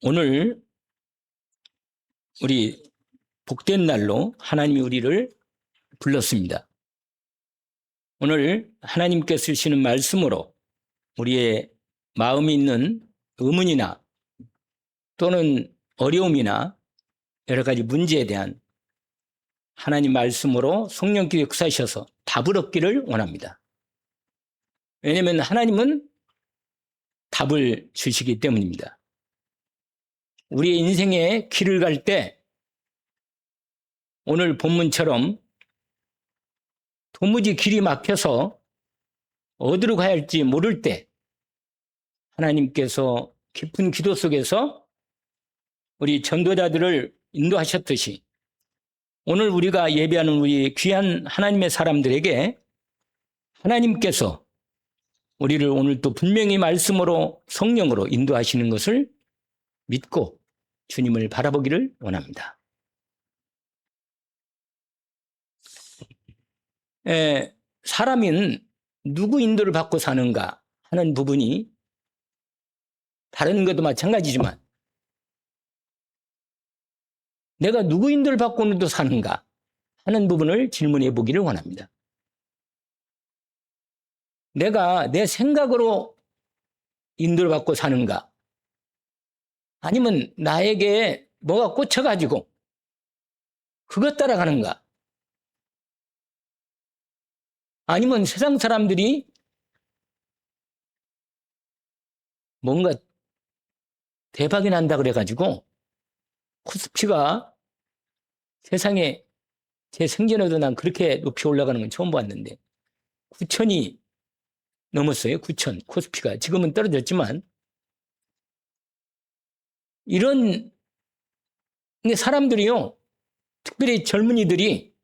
오늘 우리 복된 날로 하나님이 우리를 불렀습니다. 오늘 하나님께서 주시는 말씀으로 우리의 마음에 있는 의문이나 또는 어려움이나 여러 가지 문제에 대한 하나님 말씀으로 성령께서 역사하셔서 답을 얻기를 원합니다. 왜냐하면 하나님은 답을 주시기 때문입니다. 우리의 인생의 길을 갈 때 오늘 본문처럼 도무지 길이 막혀서 어디로 가야 할지 모를 때 하나님께서 깊은 기도 속에서 우리 전도자들을 인도하셨듯이 오늘 우리가 예배하는 우리 귀한 하나님의 사람들에게 하나님께서 우리를 오늘 또 분명히 말씀으로 성령으로 인도하시는 것을 믿고 주님을 바라보기를 원합니다. 사람인 누구 인도를 받고 사는가 하는 부분이 다른 것도 마찬가지지만 내가 누구 인도를 받고도 사는가 하는 부분을 질문해 보기를 원합니다. 내가 내 생각으로 인도를 받고 사는가 아니면 나에게 뭐가 꽂혀가지고 그것 따라가는가 아니면 세상 사람들이 뭔가 대박이 난다 그래가지고 코스피가 세상에 제 생전에도 난 그렇게 높이 올라가는 건 처음 봤는데 9,000이 넘었어요. 9,000 코스피가. 지금은 떨어졌지만 이런 사람들이요. 특별히 젊은이들이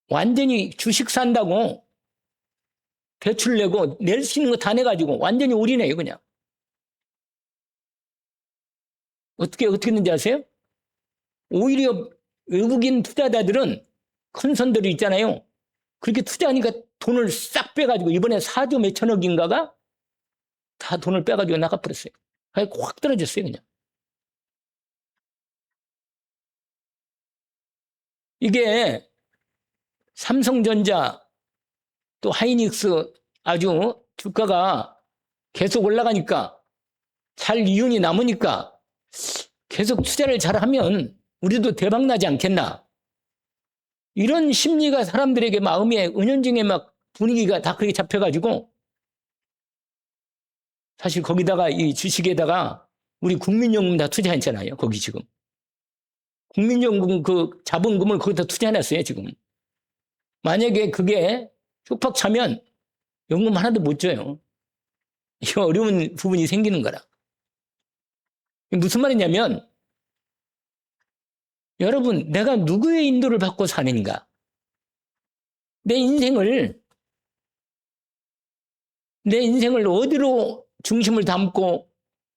완전히 주식 산다고 대출 내고 낼 수 있는 거 다 내가지고 완전히 올인해요, 그냥. 어떻게 했는지 아세요? 오히려 외국인 투자자들은 큰 손들이 있잖아요. 그렇게 투자하니까 돈을 싹 빼가지고 이번에 4조 몇천억인가가 다 돈을 빼가지고 나가버렸어요. 확 떨어졌어요, 그냥. 이게 삼성전자 또 하이닉스 아주 주가가 계속 올라가니까 잘 이윤이 남으니까 계속 투자를 잘하면 우리도 대박 나지 않겠나. 이런 심리가 사람들에게 마음에 은연중에 막 분위기가 다 그렇게 잡혀가지고 사실 거기다가 이 주식에다가 우리 국민연금 다 투자했잖아요. 거기 지금. 국민연금 그 자본금을 거기다 투자해놨어요. 지금. 만약에 그게 쪽박 차면 연금 하나도 못 줘요. 이거 어려운 부분이 생기는 거라. 무슨 말이냐면 여러분 내가 누구의 인도를 받고 사는가? 내 인생을 어디로 중심을 담고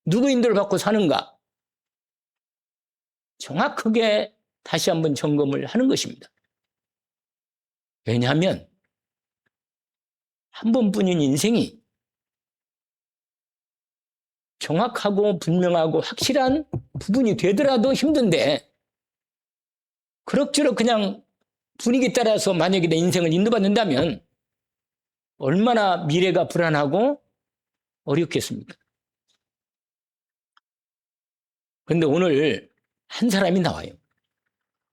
누구 인도를 받고 사는가? 정확하게 다시 한번 점검을 하는 것입니다. 왜냐하면 한 번뿐인 인생이 정확하고 분명하고 확실한 부분이 되더라도 힘든데 그럭저럭 그냥 분위기 따라서 만약에 내 인생을 인도받는다면 얼마나 미래가 불안하고 어렵겠습니까? 그런데 오늘 한 사람이 나와요.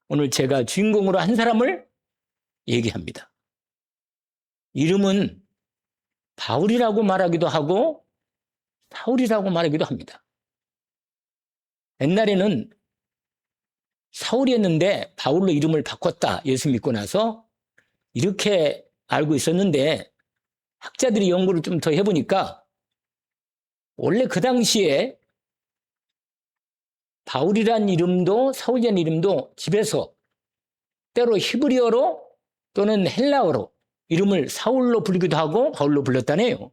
오늘 제가 주인공으로 한 사람을 얘기합니다. 이름은 바울이라고 말하기도 하고 사울이라고 말하기도 합니다. 옛날에는 사울이었는데 바울로 이름을 바꿨다. 예수 믿고 나서 이렇게 알고 있었는데 학자들이 연구를 좀 더 해보니까 원래 그 당시에 바울이란 이름도 사울이란 이름도 집에서 때로 히브리어로 또는 헬라어로 이름을 사울로 부르기도 하고 바울로 불렀다네요.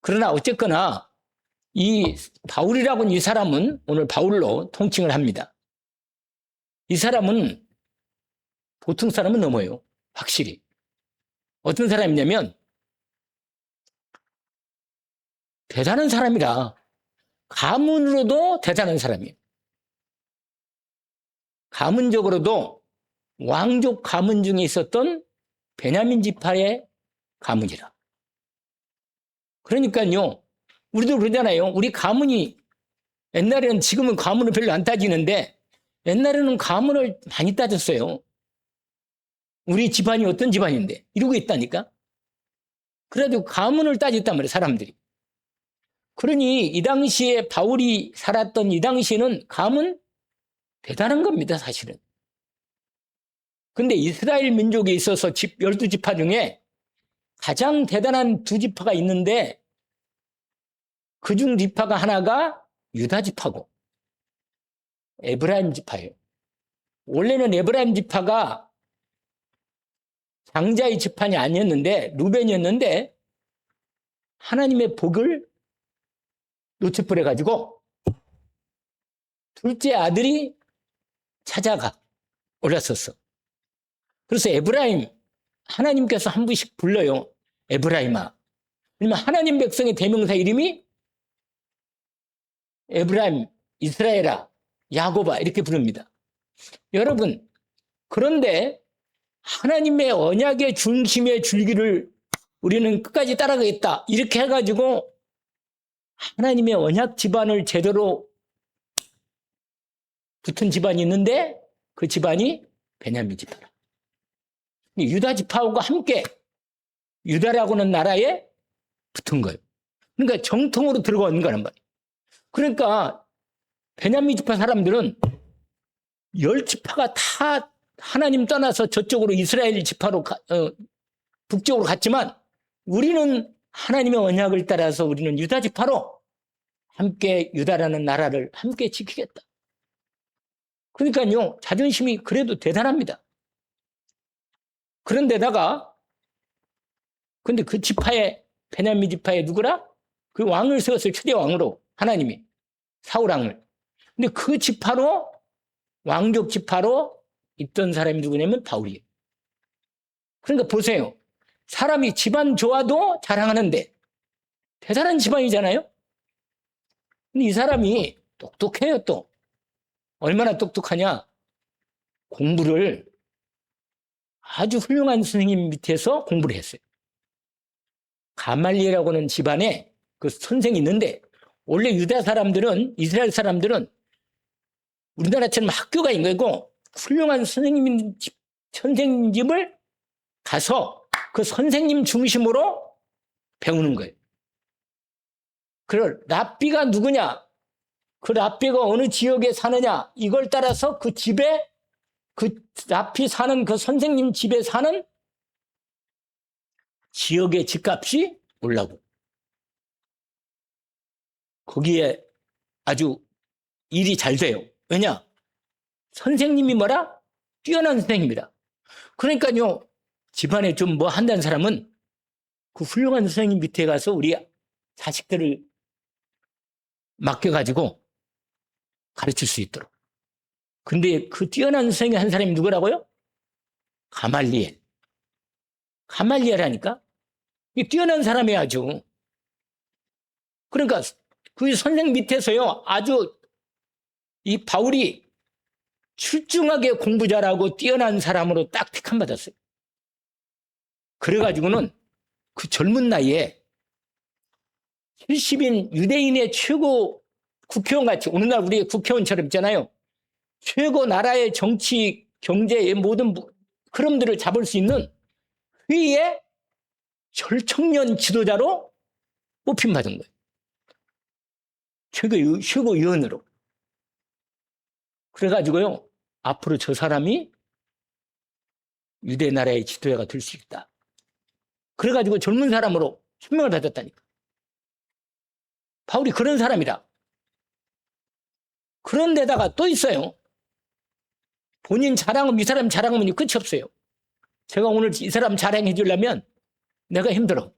그러나 어쨌거나 이 바울이라고는 이 사람은 오늘 바울로 통칭을 합니다. 이 사람은 보통 사람은 넘어요. 확실히. 어떤 사람이냐면 대단한 사람이라. 가문으로도 대단한 사람이에요. 가문적으로도 왕족 가문 중에 있었던 베냐민 지파의 가문이라. 그러니까요, 우리도 그러잖아요. 우리 가문이 옛날에는, 지금은 가문을 별로 안 따지는데 옛날에는 가문을 많이 따졌어요. 우리 집안이 어떤 집안인데 이러고 있다니까. 그래도 가문을 따졌단 말이에요, 사람들이. 그러니 이 당시에 바울이 살았던 이 당시에는 가문 대단한 겁니다, 사실은. 근데 이스라엘 민족에 있어서 12지파 중에 가장 대단한 두 지파가 있는데 그중 지파가 하나가 유다 지파고 에브라임 지파예요. 원래는 에브라임 지파가 장자의 지판이 아니었는데 루벤이었는데 하나님의 복을 놓쳐버려가지고 둘째 아들이 찾아가 올랐었어. 그래서 에브라임, 하나님께서 한 분씩 불러요. 에브라임아. 그러면 하나님 백성의 대명사 이름이 에브라임, 이스라엘아, 야곱아 이렇게 부릅니다. 여러분, 그런데 하나님의 언약의 중심의 줄기를 우리는 끝까지 따라가겠다 이렇게 해가지고 하나님의 언약 집안을 제대로 붙은 집안이 있는데 그 집안이 베냐민 지파라. 유다 지파하고 함께 유다라고는 나라에 붙은 거예요. 그러니까 정통으로 들어가는 거란 말이에요. 그러니까 베냐민 지파 사람들은 10지파가 다 하나님 떠나서 저쪽으로 이스라엘 지파로 북쪽으로 갔지만 우리는 하나님의 언약을 따라서 우리는 유다 지파로 함께 유다라는 나라를 함께 지키겠다. 그러니까요, 자존심이 그래도 대단합니다. 그런데다가 근데 그 지파에 베냐민 지파에 누구라? 그 왕을 세웠어요. 초대 왕으로 하나님이 사울 왕을. 근데 그 지파로 왕족 지파로 있던 사람이 누구냐면 바울이에요. 그러니까 보세요. 사람이 집안 좋아도 자랑하는데 대단한 집안이잖아요. 근데 이 사람이 똑똑해요. 또 얼마나 똑똑하냐? 공부를 아주 훌륭한 선생님 밑에서 공부를 했어요. 가말리엘이라고 하는 집안에 그 선생이 있는데 원래 유다 사람들은, 이스라엘 사람들은 우리나라처럼 학교가 있는 거고 훌륭한 선생님 집을 가서 그 선생님 중심으로 배우는 거예요. 그럴 랍비가 누구냐? 그 랍비가 어느 지역에 사느냐? 이걸 따라서 그 집에 그 랍비 사는 그 선생님 집에 사는 지역의 집값이 올라고. 거기에 아주 일이 잘 돼요. 왜냐? 선생님이 뭐라? 뛰어난 선생님이라. 그러니까요, 집안에 좀 뭐 한다는 사람은 그 훌륭한 선생님 밑에 가서 우리 자식들을 맡겨가지고 가르칠 수 있도록. 근데 그 뛰어난 선생님 한 사람이 누구라고요? 가말리엘. 가말리엘하니까? 이 뛰어난 사람이 아주. 그러니까 그 선생 밑에서요, 아주 이 바울이 출중하게 공부 잘하고 뛰어난 사람으로 딱 택함 받았어요. 그래가지고는 그 젊은 나이에 70인 유대인의 최고 국회의원 같이, 오늘날 우리 국회의원처럼 있잖아요. 최고 나라의 정치, 경제의 모든 흐름들을 잡을 수 있는 회의의 절청년 지도자로 뽑힘받은 거예요. 최고위원으로. 그래가지고요, 앞으로 저 사람이 유대 나라의 지도자가 될 수 있다. 그래가지고 젊은 사람으로任命을 받았다니까. 바울이 그런 사람이라. 그런데다가 또 있어요. 본인 자랑은, 이 사람 자랑하면 끝이 없어요. 제가 오늘 이 사람 자랑해 주려면 내가 힘들어.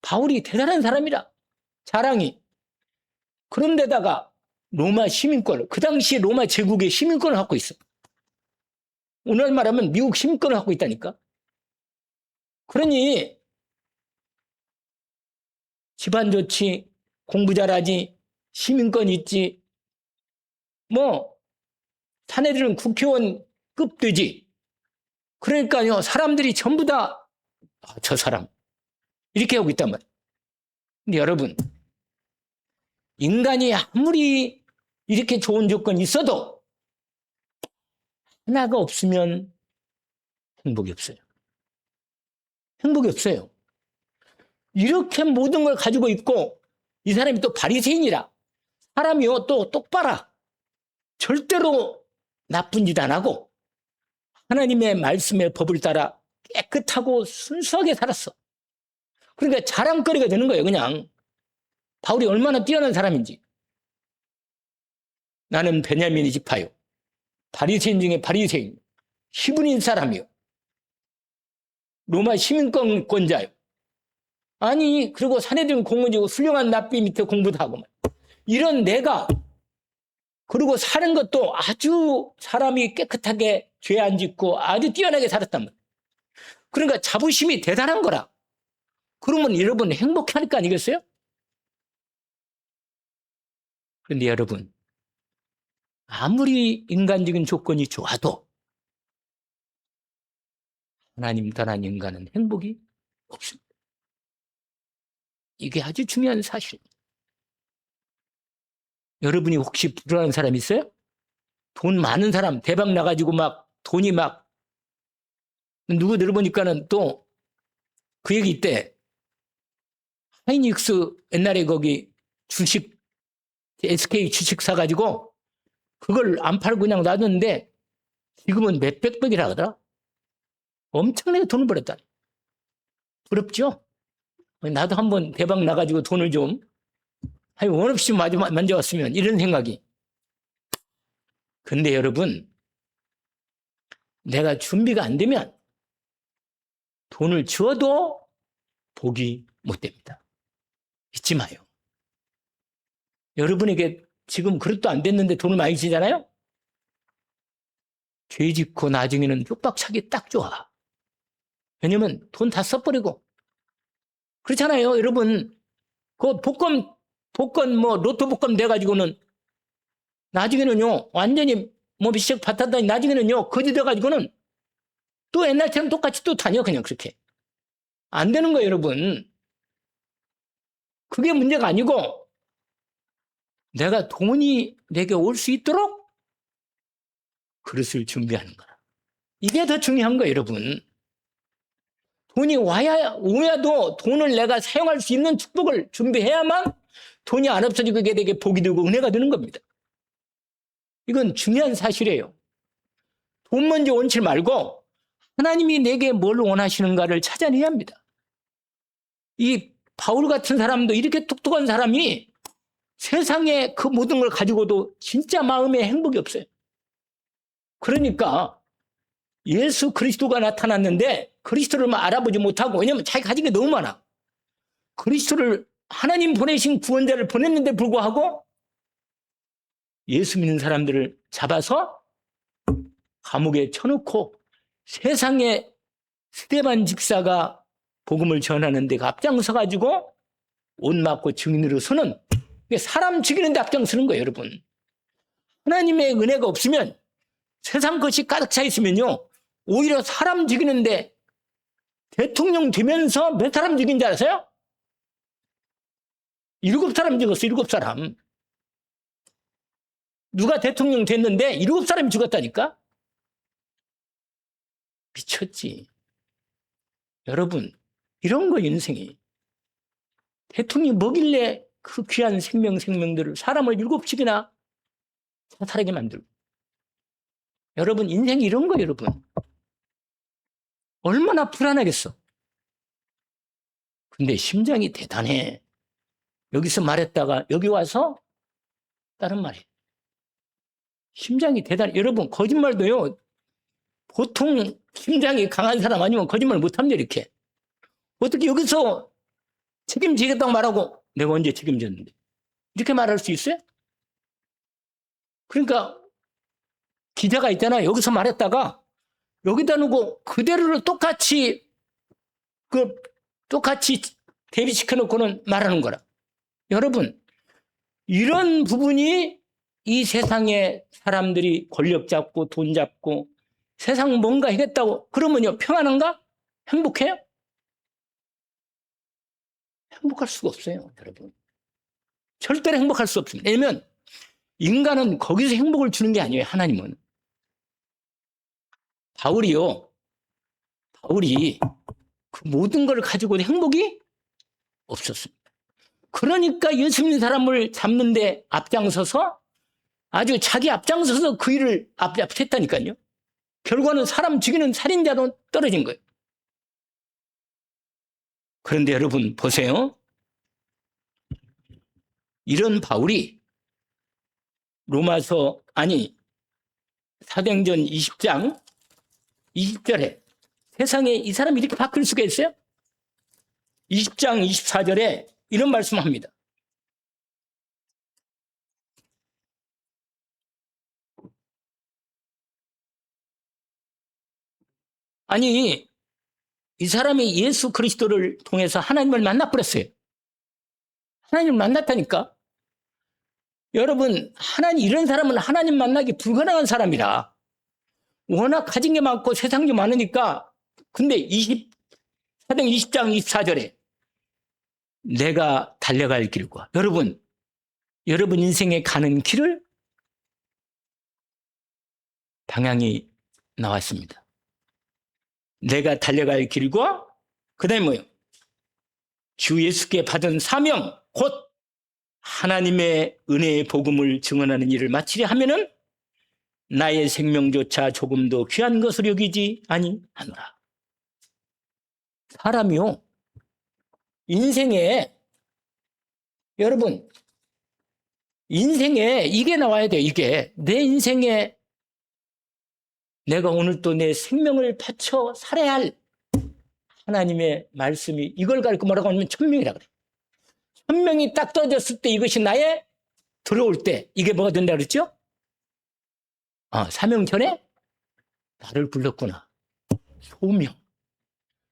바울이 대단한 사람이라. 자랑이. 그런데다가 로마 시민권을, 그 당시 로마 제국의 시민권을 갖고 있어. 오늘 말하면 미국 시민권을 갖고 있다니까. 그러니 집안 좋지, 공부 잘하지, 시민권 있지, 뭐 자네들은 국회의원급 되지. 그러니까요, 사람들이 전부 다 저 사람 이렇게 하고 있단 말이에요. 근데 여러분, 인간이 아무리 이렇게 좋은 조건이 있어도 하나가 없으면 행복이 없어요. 행복이 없어요. 이렇게 모든 걸 가지고 있고 이 사람이 또 바리새인이라, 사람이요 또 똑바라, 절대로 나쁜 짓 안 하고 하나님의 말씀의 법을 따라 깨끗하고 순수하게 살았어. 그러니까 자랑거리가 되는 거예요. 그냥 바울이 얼마나 뛰어난 사람인지. 나는 베냐민의 지파요, 바리새인 중에 바리새인, 히브리인 사람이요, 로마 시민권자요. 아니, 그리고 사내들은 공무원이고 훌륭한 납비 밑에 공부도 하고, 이런 내가, 그리고 사는 것도 아주 사람이 깨끗하게 죄 안 짓고 아주 뛰어나게 살았단 말이에요. 그러니까 자부심이 대단한 거라. 그러면 여러분 행복할 거 아니겠어요? 그런데 여러분, 아무리 인간적인 조건이 좋아도 하나님 떠난 인간은 행복이 없습니다. 이게 아주 중요한 사실입니다. 여러분이 혹시 불안한 사람 있어요? 돈 많은 사람, 대박 나가지고 막 돈이 막, 누구 들어보니까는 또 그 얘기 있대. 하이닉스 옛날에 거기 주식, SK 주식 사가지고 그걸 안 팔고 그냥 놔뒀는데 지금은 몇백백이라 하더라. 엄청나게 돈을 벌었다. 부럽죠? 나도 한번 대박 나가지고 돈을 좀 원 없이 만져왔으면, 이런 생각이. 근데 여러분, 내가 준비가 안 되면 돈을 주어도 복이 못 됩니다. 잊지 마요. 여러분에게 지금 그릇도 안 됐는데 돈을 많이 주잖아요? 죄 짓고 나중에는 협박차기 딱 좋아. 왜냐면 돈 다 써버리고. 그렇잖아요, 여러분. 그 복권 뭐 로또 복권 돼가지고는 나중에는요 완전히 뭐 미식 받았다니, 나중에는요 거지 돼가지고는 또 옛날처럼 똑같이 또 다녀. 그냥 그렇게 안 되는 거예요, 여러분. 그게 문제가 아니고 내가 돈이 내게 올 수 있도록 그릇을 준비하는 거라. 이게 더 중요한 거예요, 여러분. 돈이 오야도 돈을 내가 사용할 수 있는 축복을 준비해야만 돈이 안 없어지고 그게 되게 복이 되고 은혜가 되는 겁니다. 이건 중요한 사실이에요. 돈 먼저 원치 말고 하나님이 내게 뭘 원하시는가를 찾아내야 합니다. 이 바울 같은 사람도, 이렇게 똑똑한 사람이 세상에 그 모든 걸 가지고도 진짜 마음에 행복이 없어요. 그러니까 예수 그리스도가 나타났는데 그리스도를 알아보지 못하고, 왜냐하면 자기가 가진 게 너무 많아. 그리스도를, 하나님 보내신 구원자를 보냈는데 불구하고 예수 믿는 사람들을 잡아서 감옥에 쳐놓고 세상에 스데반 집사가 복음을 전하는 데 앞장서가지고 옷 맞고 증인으로 서는, 사람 죽이는 데 앞장서는 거예요, 여러분. 하나님의 은혜가 없으면, 세상 것이 가득 차 있으면요 오히려 사람 죽이는데, 대통령 되면서 몇 사람 죽인 줄 아세요? 7사람 죽었어. 7사람. 누가 대통령 됐는데 7사람이 죽었다니까? 미쳤지. 여러분, 이런 거 인생이. 대통령이 뭐길래 그 귀한 생명들을, 사람을 7씩이나 사살하게 만들고. 여러분, 인생이 이런 거예요, 여러분. 얼마나 불안하겠어. 근데 심장이 대단해. 여기서 말했다가 여기 와서 다른 말이에요. 심장이 대단해. 여러분, 거짓말도요, 보통 심장이 강한 사람 아니면 거짓말 못합니다, 이렇게. 어떻게 여기서 책임지겠다고 말하고 내가 언제 책임졌는데 이렇게 말할 수 있어요? 그러니까 기자가 있잖아요. 여기서 말했다가 여기다 놓고 그대로를 똑같이 대비시켜 놓고는 말하는 거라. 여러분, 이런 부분이 이 세상에 사람들이 권력 잡고 돈 잡고 세상 뭔가 하겠다고 그러면요, 평안한가? 행복해요? 행복할 수가 없어요, 여러분. 절대로 행복할 수 없습니다. 왜냐면 인간은 거기서 행복을 주는 게 아니에요, 하나님은. 바울이 그 모든 걸 가지고 행복이 없었습니다. 그러니까 예수 믿는 사람을 잡는데 앞장서서 아주 자기 앞장서서 그 일을 했다니까요. 결과는 사람 죽이는 살인자로 떨어진 거예요. 그런데 여러분 보세요. 이런 바울이 사도행전 20장 20절에 세상에 이 사람이 이렇게 바뀔 수가 있어요? 20장 24절에 이런 말씀합니다. 아니, 이 사람이 예수 그리스도를 통해서 하나님을 만나버렸어요. 하나님을 만났다니까. 여러분, 이런 사람은 하나님 만나기 불가능한 사람이라. 워낙 가진 게 많고 세상이 많으니까. 근데 사도행 20장 24절에 내가 달려갈 길과 여러분 인생에 가는 길을 방향이 나왔습니다. 내가 달려갈 길과 그다음에 뭐요? 주 예수께 받은 사명 곧 하나님의 은혜의 복음을 증언하는 일을 마치려 하면은 나의 생명조차 조금도 귀한 것을 여기지 아니하노라. 사람이요, 여러분 인생에 이게 나와야 돼요. 이게 내 인생에 내가 오늘 또 내 생명을 바쳐 살아야 할 하나님의 말씀이 이걸 가리고 뭐라고 하냐면 천명이라 그래요. 천명이 딱 떨어졌을 때 이것이 나의 들어올 때 이게 뭐가 된다 그랬죠? 사명 전에 나를 불렀구나.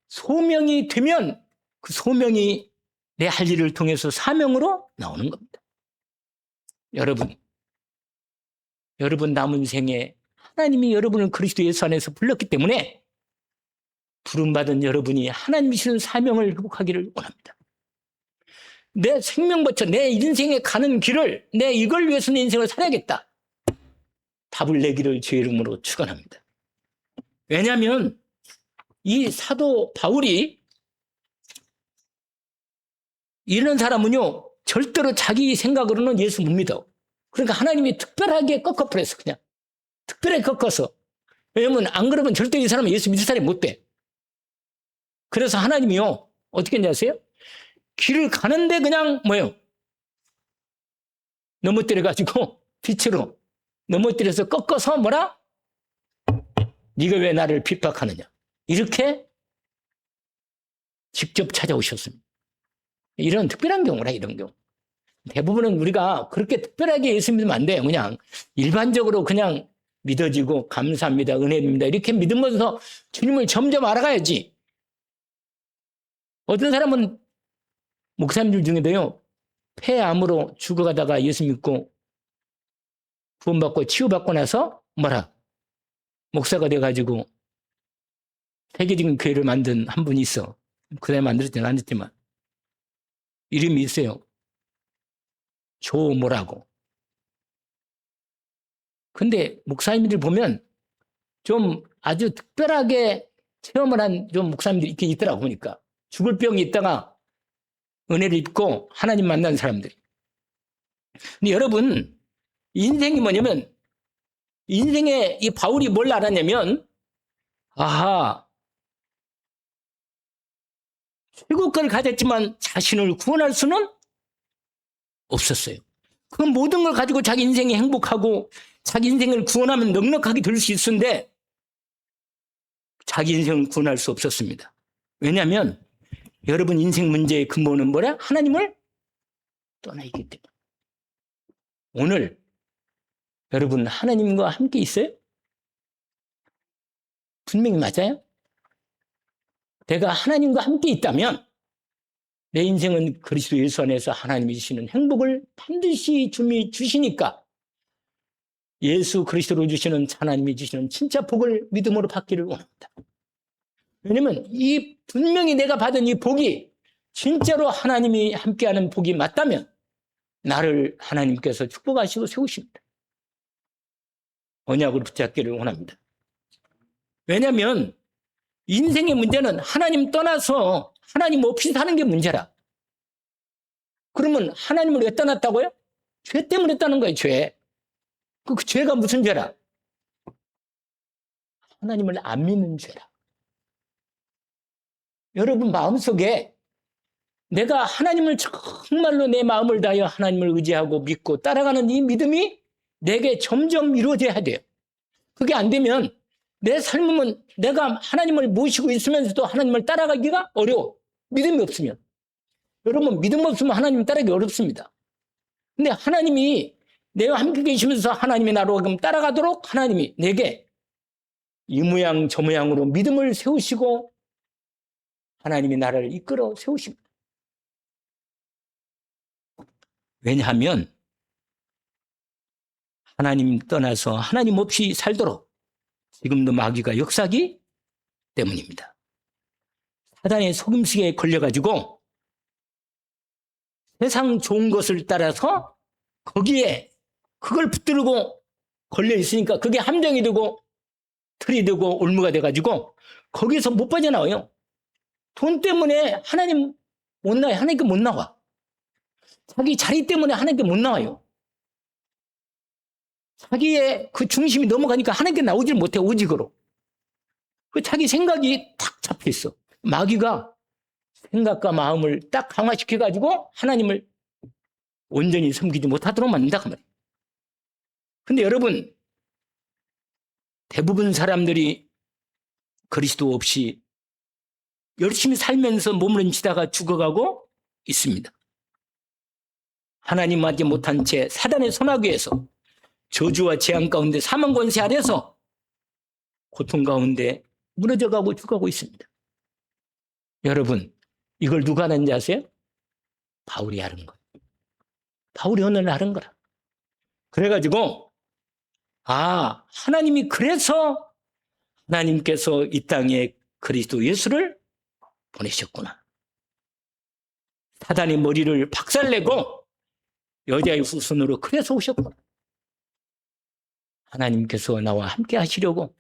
소명이 되면 그 소명이 내 할 일을 통해서 사명으로 나오는 겁니다. 여러분 남은 생에 하나님이 여러분을 그리스도 예수 안에서 불렀기 때문에 부름받은 여러분이 하나님이 주신 사명을 회복하기를 원합니다. 내 생명 바쳐 내 인생에 가는 길을 내 이걸 위해서 내 인생을 살아야겠다. 답을 내기를 주의 이름으로 축원합니다. 왜냐하면 이 사도 바울이 이런 사람은요 절대로 자기 생각으로는 예수 못 믿어. 그러니까 하나님이 특별하게 꺾어버렸어. 그냥 특별하게 꺾어서. 왜냐면 안 그러면 절대 이 사람은 예수 믿을 사람이 못 돼. 그래서 하나님이요 어떻게 했냐 아세요? 길을 가는데 그냥 넘어뜨려가지고 빛으로 넘어뜨려서 꺾어서 뭐라? 네가 왜 나를 핍박하느냐? 이렇게 직접 찾아오셨습니다. 이런 특별한 경우라 이런 경우. 대부분은 우리가 그렇게 특별하게 예수 믿으면 안 돼요. 그냥 일반적으로 그냥 믿어지고 감사합니다, 은혜입니다 이렇게 믿으면서 주님을 점점 알아가야지. 어떤 사람은 목사님들 중에도요 폐암으로 죽어가다가 예수 믿고 구원받고 치유받고 나서 목사가 돼가지고 세계적인 교회를 만든 한 분이 있어. 그 사람이 만들었지는 않았지만 이름이 있어요. 조모라고. 근데 목사님들 보면 좀 아주 특별하게 체험을 한 좀 목사님들이 있긴 있더라고 보니까. 죽을 병이 있다가 은혜를 입고 하나님 만난 사람들. 근데 여러분 인생이 뭐냐면 인생에 이 바울이 뭘 알았냐면 최고가를 가졌지만 자신을 구원할 수는 없었어요. 그 모든 걸 가지고 자기 인생이 행복하고 자기 인생을 구원하면 넉넉하게 될 수 있었는데 자기 인생을 구원할 수 없었습니다. 왜냐하면 여러분 인생 문제의 근본은 뭐라? 하나님을 떠나 있기 때문에. 오늘 여러분 하나님과 함께 있어요? 분명히 맞아요? 내가 하나님과 함께 있다면 내 인생은 그리스도 예수 안에서 하나님이 주시는 행복을 반드시 주시니까 예수 그리스도로 주시는 하나님이 주시는 진짜 복을 믿음으로 받기를 원합니다. 왜냐면 이 분명히 내가 받은 이 복이 진짜로 하나님이 함께하는 복이 맞다면 나를 하나님께서 축복하시고 세우십니다. 언약으로 붙잡기를 원합니다. 왜냐하면 인생의 문제는 하나님 떠나서 하나님 없이 사는 게 문제라. 그러면 하나님을 왜 떠났다고요? 죄 때문에 떠난 거예요, 죄. 그 죄가 무슨 죄라? 하나님을 안 믿는 죄라. 여러분 마음속에 내가 하나님을 정말로 내 마음을 다하여 하나님을 의지하고 믿고 따라가는 이 믿음이 내게 점점 이루어져야 돼요. 그게 안 되면 내 삶은 내가 하나님을 모시고 있으면서도 하나님을 따라가기가 어려워. 믿음이 없으면. 여러분 믿음 없으면 하나님 따라가기 어렵습니다. 근데 하나님이 내와 함께 계시면서 하나님이 나로 따라가도록 하나님이 내게 이 모양 저 모양으로 믿음을 세우시고 하나님이 나를 이끌어 세우십니다. 왜냐하면 하나님 떠나서 하나님 없이 살도록 지금도 마귀가 역사하기 때문입니다. 사단의 속임수에 걸려가지고 세상 좋은 것을 따라서 거기에 그걸 붙들고 걸려 있으니까 그게 함정이 되고 틀이 되고 올무가 돼가지고 거기에서 못 빠져나와요. 돈 때문에 하나님 못 나와요. 하나님께 못 나와. 자기 자리 때문에 하나님께 못 나와요. 자기의 그 중심이 넘어가니까 하나님께 나오질 못해, 오직으로. 그 자기 생각이 탁 잡혀 있어. 마귀가 생각과 마음을 딱 강화시켜가지고 하나님을 온전히 섬기지 못하도록 만든다, 그 말이에요. 근데 여러분, 대부분 사람들이 그리스도 없이 열심히 살면서 몸부림치다가 죽어가고 있습니다. 하나님 맞지 못한 채 사단의 손아귀에서 저주와 재앙 가운데 사망 권세 아래서 고통 가운데 무너져가고 죽어가고 있습니다. 여러분, 이걸 누가 하는지 아세요? 바울이 하는 거예요. 바울이 오늘 하는 거라. 그래가지고 하나님이 그래서 하나님께서 이 땅에 그리스도 예수를 보내셨구나. 사단의 머리를 박살내고 여자의 후손으로 그래서 오셨구나. 하나님께서 나와 함께 하시려고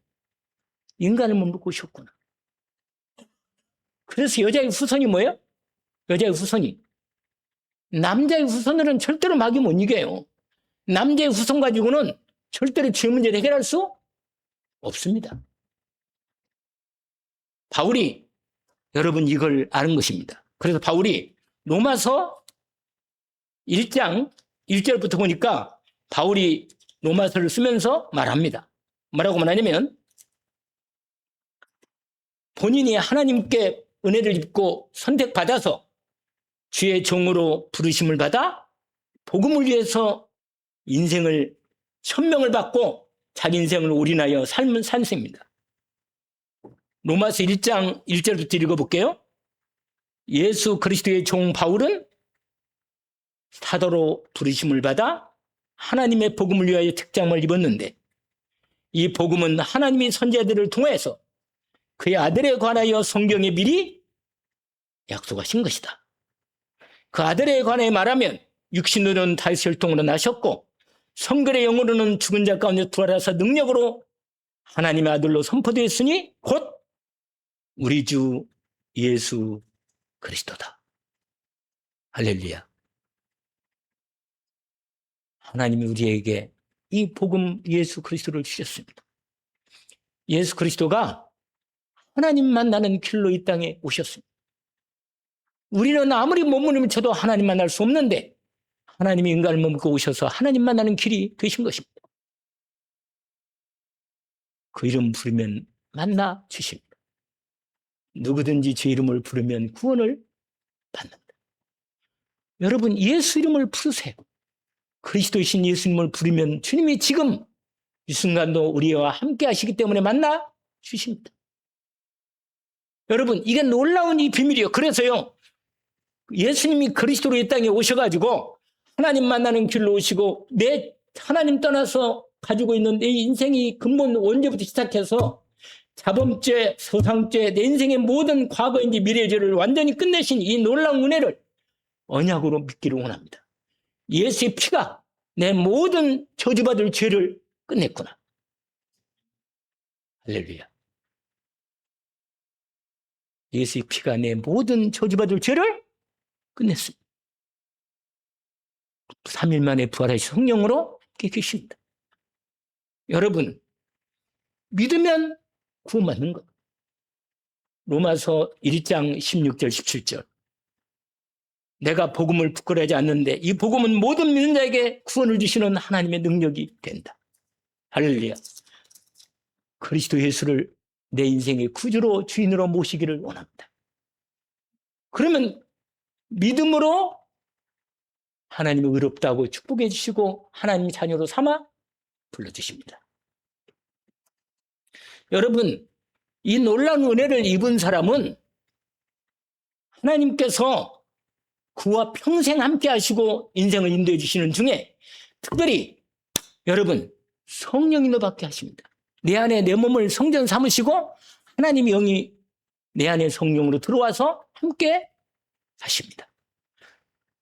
인간을 몸으로 오셨구나. 그래서 여자의 후손이 뭐예요? 여자의 후손이. 남자의 후손으로는 절대로 마귀 못 이겨요. 남자의 후손 가지고는 절대로 죄 문제를 해결할 수 없습니다. 바울이 여러분 이걸 아는 것입니다. 그래서 바울이 로마서 1장 1절부터 보니까 바울이 로마서를 쓰면서 말합니다. 뭐라고 말하냐면 본인이 하나님께 은혜를 입고 선택받아서 주의 종으로 부르심을 받아 복음을 위해서 인생을 천명을 받고 자기 인생을 올인하여 삶은 산세입니다. 로마서 1장 1절부터 읽어볼게요. 예수 그리스도의 종 바울은 사도로 부르심을 받아 하나님의 복음을 위하여 특장을 입었는데 이 복음은 하나님이 선지자들을 통해서 그의 아들에 관하여 성경에 미리 약속하신 것이다. 그 아들에 관해 말하면 육신으로는 다윗의 혈통으로 나셨고 성결의 영으로는 죽은 자 가운데 부활하사 능력으로 하나님의 아들로 선포되었으니 곧 우리 주 예수 그리스도다. 할렐루야. 하나님이 우리에게 이 복음 예수 그리스도를 주셨습니다. 예수 그리스도가 하나님 만나는 길로 이 땅에 오셨습니다. 우리는 아무리 몸부림쳐도 하나님 만날 수 없는데 하나님이 인간을 몸고 오셔서 하나님 만나는 길이 되신 것입니다. 그 이름 부르면 만나 주십니다. 누구든지 제 이름을 부르면 구원을 받는다. 여러분 예수 이름을 부르세요. 그리스도이신 예수 이름을 부르면 주님이 지금 이 순간도 우리와 함께 하시기 때문에 만나 주십니다. 여러분 이게 놀라운 이 비밀이에요. 그래서요 예수님이 그리스도로 이 땅에 오셔가지고 하나님 만나는 길로 오시고 내 하나님 떠나서 가지고 있는 내 인생이 근본 원죄부터 시작해서 자범죄, 소상죄, 내 인생의 모든 과거인지 미래죄를 완전히 끝내신 이 놀라운 은혜를 언약으로 믿기를 원합니다. 예수의 피가 내 모든 저주받을 죄를 끝냈구나. 할렐루야. 예수의 피가 내 모든 저주받을 죄를 끝냈습니다. 3일 만에 부활하신 성령으로 함께 계십니다. 여러분, 믿으면 구원받는 것. 로마서 1장 16절 17절. 내가 복음을 부끄러워하지 않는데 이 복음은 모든 믿는 자에게 구원을 주시는 하나님의 능력이 된다. 할렐루야. 그리스도 예수를 내 인생의 구주로 주인으로 모시기를 원합니다. 그러면 믿음으로 하나님이 의롭다고 축복해 주시고 하나님의 자녀로 삼아 불러주십니다. 여러분, 이 놀라운 은혜를 입은 사람은 하나님께서 그와 평생 함께 하시고 인생을 인도해 주시는 중에 특별히 여러분 성령이 너밖에 하십니다. 내 안에 내 몸을 성전 삼으시고 하나님의 영이 내 안에 성령으로 들어와서 함께 하십니다.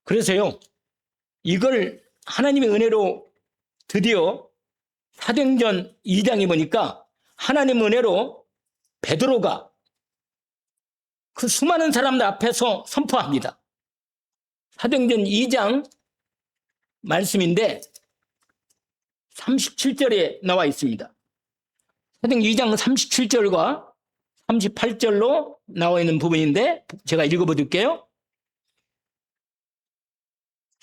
그래서요, 이걸 하나님의 은혜로 드디어 사도행전 2장에 보니까 하나님의 은혜로 베드로가 그 수많은 사람들 앞에서 선포합니다. 사도행전 2장 말씀인데 37절에 나와 있습니다. 사도행전 2장 37절과 38절로 나와 있는 부분인데 제가 읽어볼게요.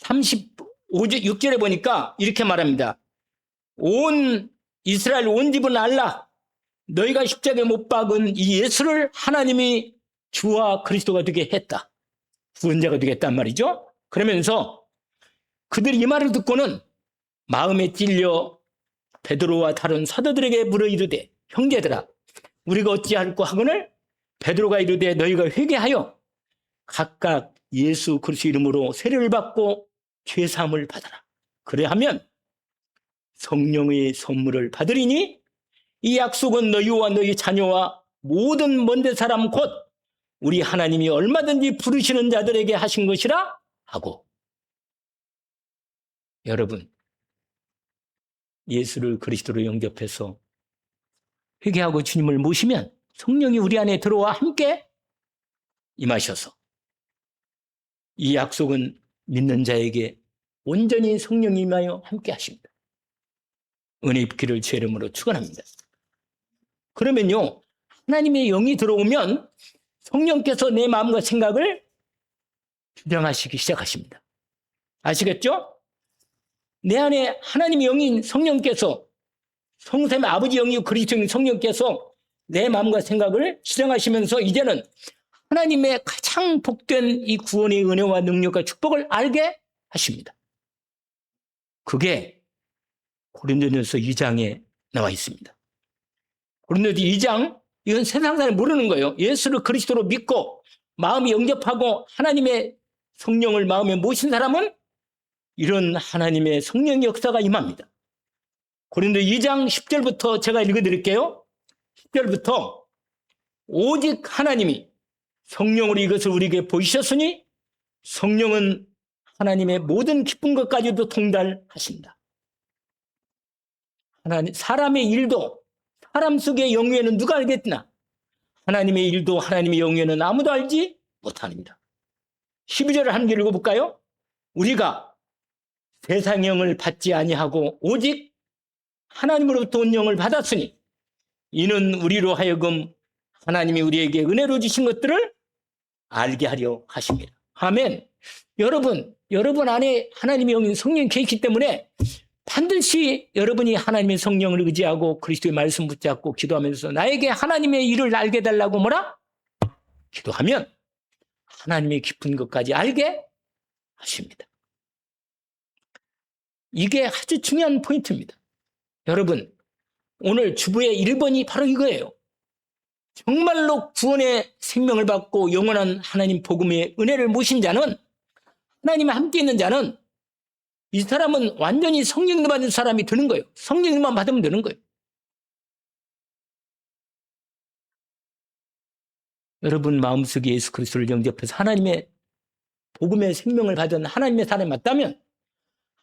36절에 보니까 이렇게 말합니다. 온 이스라엘 온 집은 알라. 너희가 십자가에 못 박은 이 예수를 하나님이 주와 그리스도가 되게 했다. 구원자가 되겠단 말이죠. 그러면서 그들이 이 말을 듣고는 마음에 찔려 베드로와 다른 사도들에게 물어 이르되 형제들아 우리가 어찌할꼬 하거늘 베드로가 이르되 너희가 회개하여 각각 예수 그리스도 이름으로 세례를 받고 죄사함을 받아라. 그래하면 성령의 선물을 받으리니 이 약속은 너희와 너희 자녀와 모든 먼데 사람 곧 우리 하나님이 얼마든지 부르시는 자들에게 하신 것이라 하고. 여러분, 예수를 그리스도로 영접해서 회개하고 주님을 모시면 성령이 우리 안에 들어와 함께 임하셔서 이 약속은 믿는 자에게 온전히 성령이 임하여 함께 하십니다. 은혜 입기를 제 이름으로 축원합니다. 그러면요, 하나님의 영이 들어오면 성령께서 내 마음과 생각을 주장하시기 시작하십니다. 아시겠죠? 내 안에 하나님의 영인 성령께서 성삼의 아버지 영이요 그리스도인 성령께서 내 마음과 생각을 주장하시면서 이제는 하나님의 가장 복된 이 구원의 은혜와 능력과 축복을 알게 하십니다. 그게 고린도전서 2장에 나와 있습니다. 고린도전서 2장, 이건 세상 사람이 모르는 거예요. 예수를 그리스도로 믿고 마음이 영접하고 하나님의 성령을 마음에 모신 사람은 이런 하나님의 성령의 역사가 임합니다. 고린도 2장 10절부터 제가 읽어드릴게요. 10절부터 오직 하나님이 성령으로 이것을 우리에게 보이셨으니 성령은 하나님의 모든 기쁜 것까지도 통달하신다. 사람의 일도 사람 속의 영예는 누가 알겠나? 하나님의 일도 하나님의 영예는 아무도 알지 못합니다. 12절을 한 개 읽어볼까요? 우리가 세상 영을 받지 아니하고 오직 하나님으로부터 온 영을 받았으니 이는 우리로 하여금 하나님이 우리에게 은혜로 주신 것들을 알게 하려 하십니다. 아멘. 여러분 안에 하나님의 영인 성령이 계시기 때문에 반드시 여러분이 하나님의 성령을 의지하고 그리스도의 말씀 붙잡고 기도하면서 나에게 하나님의 일을 알게 달라고 뭐라? 기도하면 하나님의 깊은 것까지 알게 하십니다. 이게 아주 중요한 포인트입니다. 여러분, 오늘 주부의 1번이 바로 이거예요. 정말로 구원의 생명을 받고 영원한 하나님 복음의 은혜를 모신 자는, 하나님과 함께 있는 자는, 이 사람은 완전히 성령님 받은 사람이 되는 거예요. 성령님만 받으면 되는 거예요. 여러분 마음속에 예수 그리스도를 영접해서 하나님의 복음의 생명을 받은 하나님의 사람이 맞다면,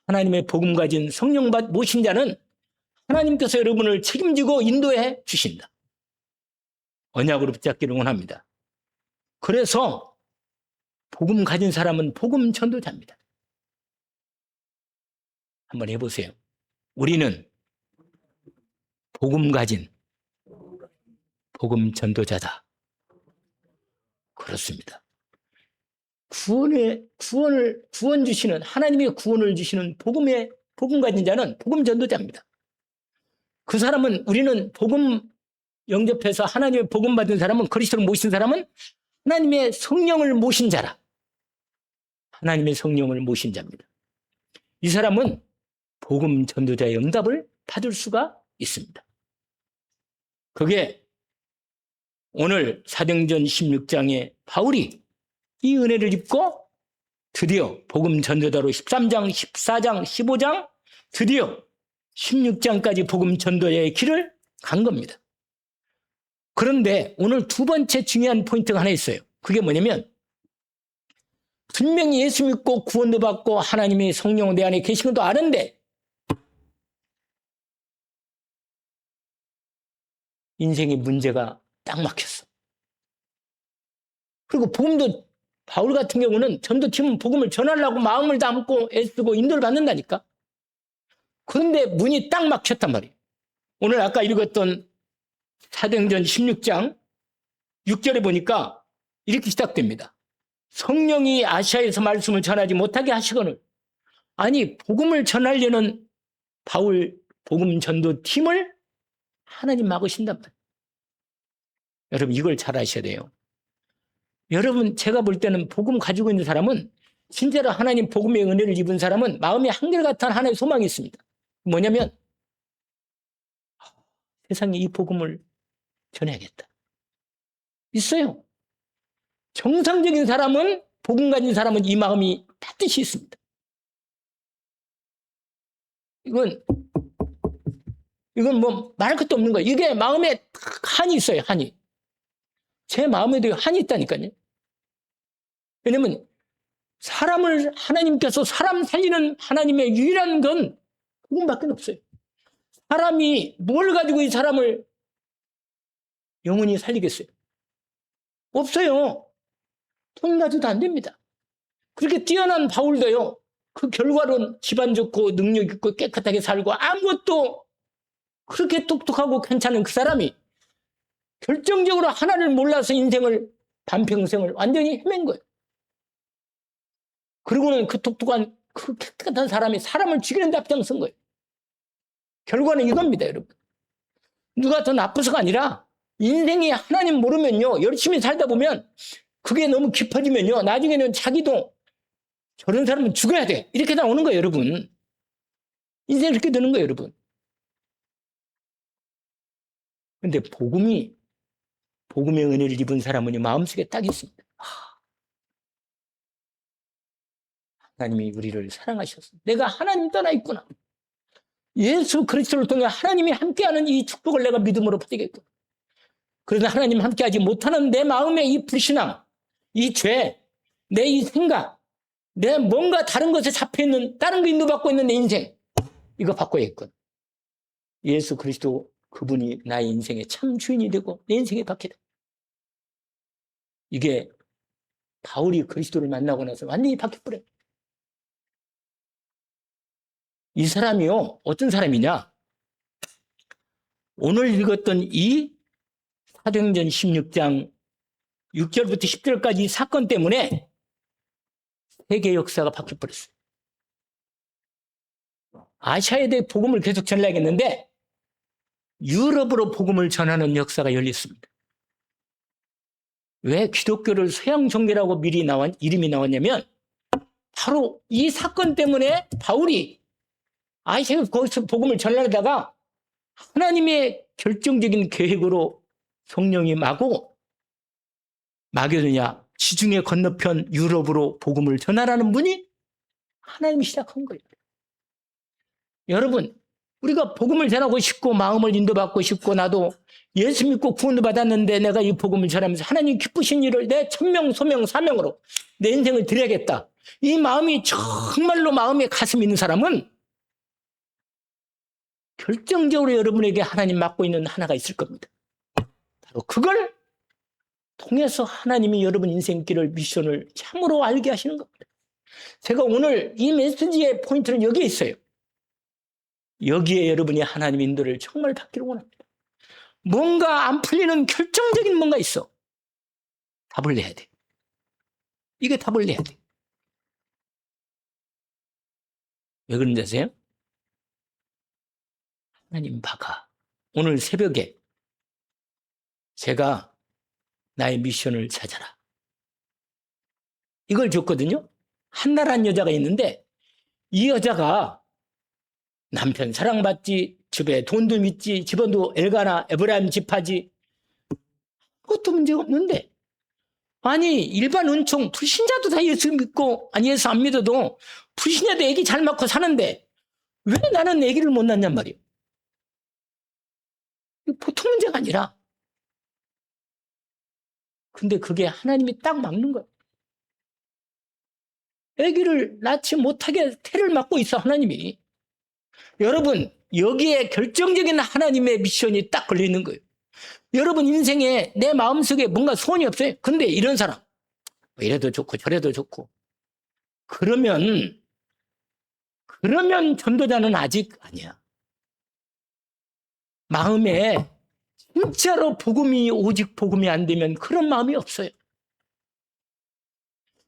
하나님의 복음 가진 성령 모신 자는 하나님께서 여러분을 책임지고 인도해 주신다. 언약으로 붙잡기를 원합니다. 그래서 복음 가진 사람은 복음 전도자입니다. 한번 해보세요. 우리는 복음 가진 복음 전도자다. 그렇습니다. 구원 주시는, 하나님의 구원을 주시는 복음 가진 자는 복음 전도자입니다. 그 사람은, 우리는 복음 영접해서 하나님의 복음 받은 사람은, 그리스도를 모신 사람은 하나님의 성령을 모신 자라. 하나님의 성령을 모신 자입니다. 이 사람은 복음 전도자의 응답을 받을 수가 있습니다. 그게 오늘 사도행전 16장에 바울이 이 은혜를 입고 드디어 복음 전도자로 13장, 14장, 15장, 드디어 16장까지 복음 전도자의 길을 간 겁니다. 그런데 오늘 두 번째 중요한 포인트가 하나 있어요. 그게 뭐냐면, 분명히 예수 믿고 구원도 받고 하나님의 성령 내 안에 계신 것도 아는데 인생의 문제가 딱 막혔어. 그리고 복음도, 바울 같은 경우는 전도팀은 복음을 전하려고 마음을 담고 애쓰고 인도를 받는다니까. 그런데 문이 딱 막혔단 말이에요. 오늘 아까 읽었던 사도행전 16장 6절에 보니까 이렇게 시작됩니다. 성령이 아시아에서 말씀을 전하지 못하게 하시거늘. 아니, 복음을 전하려는 바울 복음 전도팀을 하나님 막으신단 말이에요. 여러분, 이걸 잘 아셔야 돼요. 여러분, 제가 볼 때는 복음 가지고 있는 사람은, 진짜로 하나님 복음의 은혜를 입은 사람은 마음에 한결같은 하나의 소망이 있습니다. 뭐냐면, 세상에 이 복음을 전해야겠다. 있어요. 정상적인 사람은, 복음 가진 사람은 이 마음이 반드시 있습니다. 이건 뭐 말할 것도 없는 거예요. 이게 마음에 한이 있어요, 한이. 제 마음에도 한이 있다니까요. 왜냐면 하나님께서 사람 살리는 하나님의 유일한 건 복음밖에 없어요. 사람이 뭘 가지고 이 사람을 영원히 살리겠어요? 없어요. 돈 가지고도 안 됩니다. 그렇게 뛰어난 바울도요, 그 결과론 집안 좋고 능력 있고 깨끗하게 살고 아무것도 그렇게 똑똑하고 괜찮은 그 사람이 결정적으로 하나를 몰라서 인생을, 반평생을 완전히 헤맨 거예요. 그리고는 그 똑똑한, 그 깨끗한 사람이 사람을 죽이는 데 앞장선 거예요. 결과는 이겁니다, 여러분. 누가 더 나쁘서가 아니라, 인생이 하나님 모르면요, 열심히 살다 보면, 그게 너무 깊어지면요, 나중에는 자기도 저런 사람은 죽어야 돼, 이렇게 나오는 거예요, 여러분. 인생이 이렇게 되는 거예요, 여러분. 근데 복음의 은혜를 입은 사람은 마음속에 딱 있습니다. 하나님이 우리를 사랑하셔서 내가 하나님 떠나 있구나. 예수 그리스도를 통해 하나님이 함께하는 이 축복을 내가 믿음으로 받겠구나. 그래서 하나님 함께하지 못하는 내 마음의 이 불신앙, 이 죄, 내 이 생각, 내 뭔가 다른 것에 잡혀있는, 다른 거 인도받고 있는 내 인생, 이거 바꿔야겠거든. 예수 그리스도 그분이 나의 인생의 참 주인이 되고 내 인생에 받게 돼. 이게 바울이 그리스도를 만나고 나서 완전히 바뀌어버려요. 이 사람이요, 어떤 사람이냐? 오늘 읽었던 이 사도행전 16장 6절부터 10절까지 이 사건 때문에 세계 역사가 바뀌어버렸어요. 아시아에 대해 복음을 계속 전해야겠는데 유럽으로 복음을 전하는 역사가 열렸습니다. 왜 기독교를 서양 종교라고 이름이 나왔냐면 바로 이 사건 때문에 바울이 아시아에 거기서 복음을 전하다가 하나님의 결정적인 계획으로 성령이 마고 마게도냐 지중해 건너편 유럽으로 복음을 전하라는 분이 하나님이 시작한 거예요. 여러분, 우리가 복음을 전하고 싶고 마음을 인도받고 싶고 나도 예수 믿고 구원도 받았는데 내가 이 복음을 전하면서 하나님 기쁘신 일을 내 천명, 소명, 사명으로 내 인생을 드려야겠다. 이 마음이 정말로 마음에 가슴이 있는 사람은 결정적으로 여러분에게 하나님 맡고 있는 하나가 있을 겁니다. 바로 그걸 통해서 하나님이 여러분 인생길을 미션을 참으로 알게 하시는 겁니다. 제가 오늘 이 메시지의 포인트는 여기에 있어요. 여기에 여러분이 하나님 인도를 정말 받기를 원합니다. 뭔가 안 풀리는 결정적인 뭔가 있어. 답을 내야 돼. 이게 답을 내야 돼. 왜 그런지 아세요? 하나님 봐가. 오늘 새벽에 제가 나의 미션을 찾아라. 이걸 줬거든요. 한나라는 여자가 있는데 이 여자가 남편 사랑받지, 집에 돈도 믿지, 집안도 엘가나 에브라임 집하지, 그것도 문제가 없는데 아니 일반 은총 불신자도 다 예수 믿고 아니 예수 안 믿어도 불신자도 애기 잘 낳고 사는데 왜 나는 애기를 못 낳냔 말이에요. 보통 문제가 아니라 근데 그게 하나님이 딱 막는 거예요. 애기를 낳지 못하게 태를 막고 있어 하나님이. 여러분 여기에 결정적인 하나님의 미션이 딱 걸려있는 거예요. 여러분 인생에 내 마음속에 뭔가 소원이 없어요. 근데 이런 사람 이래도 좋고 저래도 좋고 그러면 전도자는 아직 아니야. 마음에 진짜로 복음이 오직 복음이 안 되면 그런 마음이 없어요.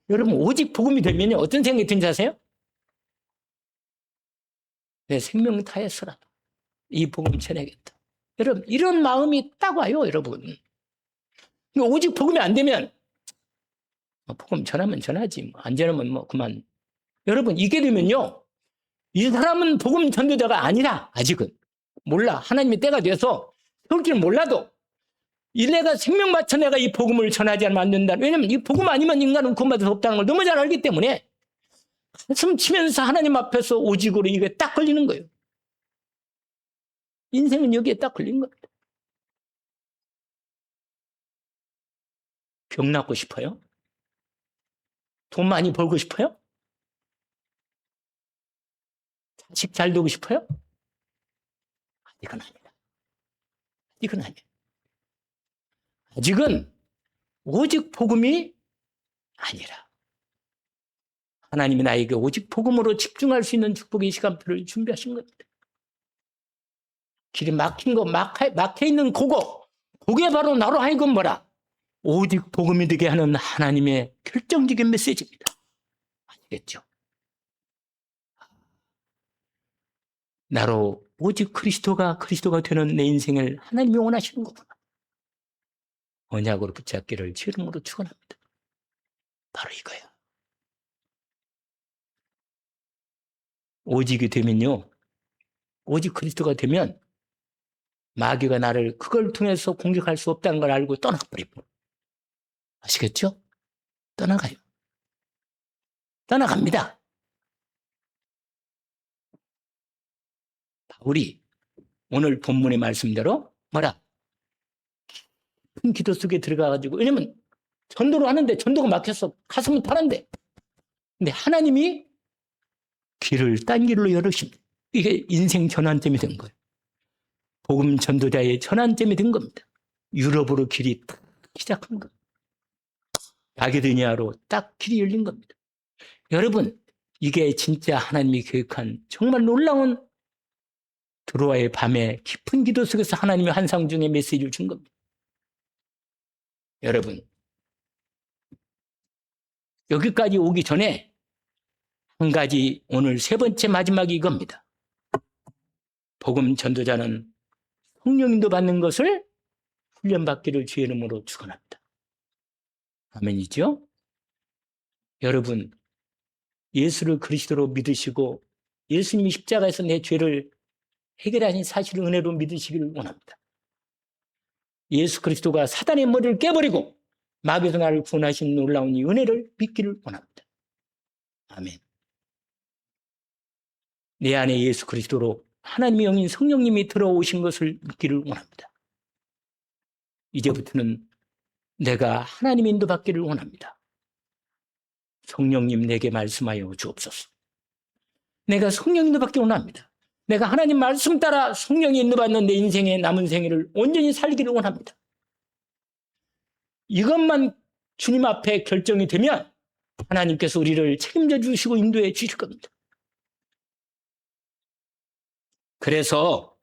여러분 오직 복음이 되면 어떤 생각이 드는지 아세요? 내 생명 다해서라도 이 복음 전해야겠다. 여러분 이런 마음이 딱 와요. 여러분 오직 복음이 안 되면 복음 전하면 전하지 안 전하면 그만. 여러분 이게 되면요 이 사람은 복음 전도자가 아니라 아직은 몰라. 하나님의 때가 돼서 세울 줄 몰라도 내가 생명 바쳐 내가 이 복음을 전하지 않으면 안 된다. 왜냐하면 이 복음 아니면 인간은 구원받을 수 없다는 걸 너무 잘 알기 때문에 가슴 치면서 하나님 앞에서 오직으로 이게 딱 걸리는 거예요. 인생은 여기에 딱 걸린 겁니다. 병 낫고 싶어요? 돈 많이 벌고 싶어요? 자식 잘 두고 싶어요? 아직은 아니다. 아직은 아니에요. 아직은 오직 복음이 아니라 하나님이 나에게 오직 복음으로 집중할 수 있는 축복의 시간표를 준비하신 겁니다. 길이 막힌 거, 막혀있는 그게 바로 나로 하여금 뭐라? 오직 복음이 되게 하는 하나님의 결정적인 메시지입니다. 아시겠죠? 나로 오직 그리스도가 되는 내 인생을 하나님이 원하시는 거구나. 언약으로 붙잡기를 주 이름으로 축원합니다. 바로 이거야. 오직이 되면요. 오직 그리스도가 되면 마귀가 나를 그걸 통해서 공격할 수 없다는 걸 알고 떠나버립니다. 아시겠죠? 떠나가요. 떠나갑니다. 바울이 오늘 본문의 말씀대로 뭐라? 큰 기도 속에 들어가가지고 왜냐면 전도를 하는데 전도가 막혀서 가슴은 타는데 근데 하나님이 길을 딴 길로 열으십니다. 이게 인생 전환점이 된 거예요. 복음 전도자의 전환점이 된 겁니다. 유럽으로 길이 딱 시작한 거예요. 마게도니아로 딱 길이 열린 겁니다. 여러분 이게 진짜 하나님이 계획한 정말 놀라운 드로아의 밤에 깊은 기도 속에서 하나님의 환상 중에 메시지를 준 겁니다. 여러분 여기까지 오기 전에 한 가지 오늘 세 번째 마지막이 이겁니다. 복음 전도자는 성령인도 받는 것을 훈련받기를 주의 이름으로 축원합니다. 아멘이죠? 여러분 예수를 그리스도로 믿으시고 예수님이 십자가에서 내 죄를 해결하신 사실을 은혜로 믿으시기를 원합니다. 예수 그리스도가 사단의 머리를 깨버리고 마귀에서 나를 구원하신 놀라운 이 은혜를 믿기를 원합니다. 아멘. 내 안에 예수 그리스도로 하나님의 영인 성령님이 들어오신 것을 믿기를 원합니다. 이제부터는 내가 하나님의 인도받기를 원합니다. 성령님 내게 말씀하여 주옵소서. 내가 성령 인도받기를 원합니다. 내가 하나님 말씀 따라 성령이 인도받는 내 인생의 남은 생애를 온전히 살기를 원합니다. 이것만 주님 앞에 결정이 되면 하나님께서 우리를 책임져 주시고 인도해 주실 겁니다. 그래서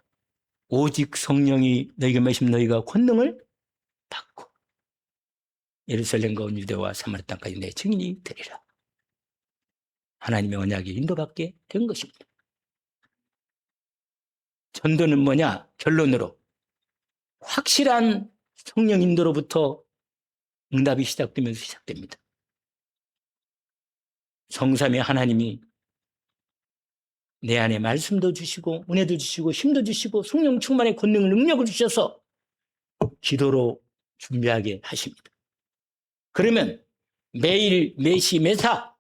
오직 성령이 너희에게 임하시면 너희가 권능을 받고 예루살렘과 온 유대와 사마리아 땅까지 내 증인이 되리라. 하나님의 언약에 인도받게 된 것입니다. 전도는 뭐냐? 결론으로 확실한 성령 인도로부터 응답이 시작되면서 시작됩니다. 성삼위 하나님이 내 안에 말씀도 주시고 은혜도 주시고 힘도 주시고 성령 충만의 권능을 능력을 주셔서 기도로 준비하게 하십니다. 그러면 매일 매시 매사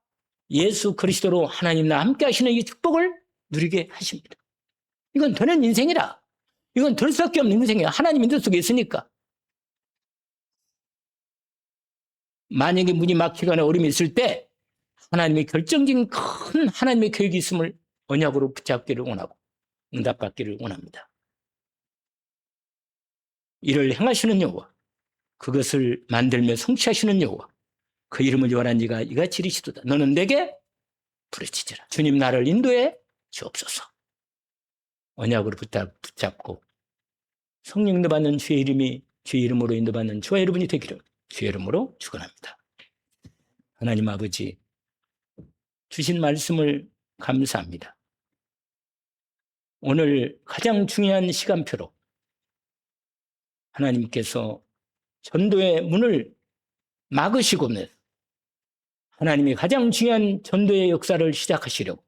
예수 그리스도로 하나님과 함께 하시는 이 축복을 누리게 하십니다. 이건 되는 인생이라. 이건 될 수밖에 없는 인생이야. 하나님 인도 속에 있으니까. 만약에 문이 막히거나 어려움이 있을 때 하나님의 결정적인 큰 하나님의 계획이 있음을 언약으로 붙잡기를 원하고 응답받기를 원합니다. 이를 행하시는 여호와, 그것을 만들며 성취하시는 여호와, 그 이름을 요한한 이가 이같이 이르시도다. 너는 내게 부르짖으라. 주님 나를 인도해 주옵소서. 언약으로 붙잡고 성령 인도받는 주의 이름이 주의 이름으로 인도받는 저와 여러분이 되기를 주의 이름으로 축원합니다. 하나님 아버지, 주신 말씀을 감사합니다. 오늘 가장 중요한 시간표로 하나님께서 전도의 문을 막으시고 하나님이 가장 중요한 전도의 역사를 시작하시려고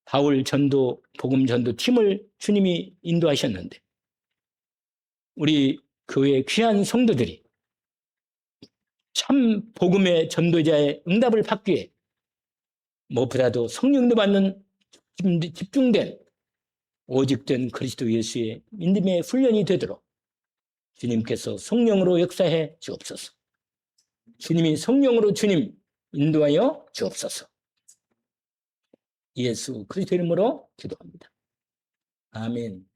바울 전도, 복음 전도 팀을 주님이 인도하셨는데 우리 교회 귀한 성도들이 참 복음의 전도자의 응답을 받기 위해 무엇보다도 성령도 받는 집중된 오직된 그리스도 예수의 믿음의 훈련이 되도록 주님께서 성령으로 역사해 주옵소서. 주님이 성령으로 주님 인도하여 주옵소서. 예수 그리스도 이름으로 기도합니다. 아멘.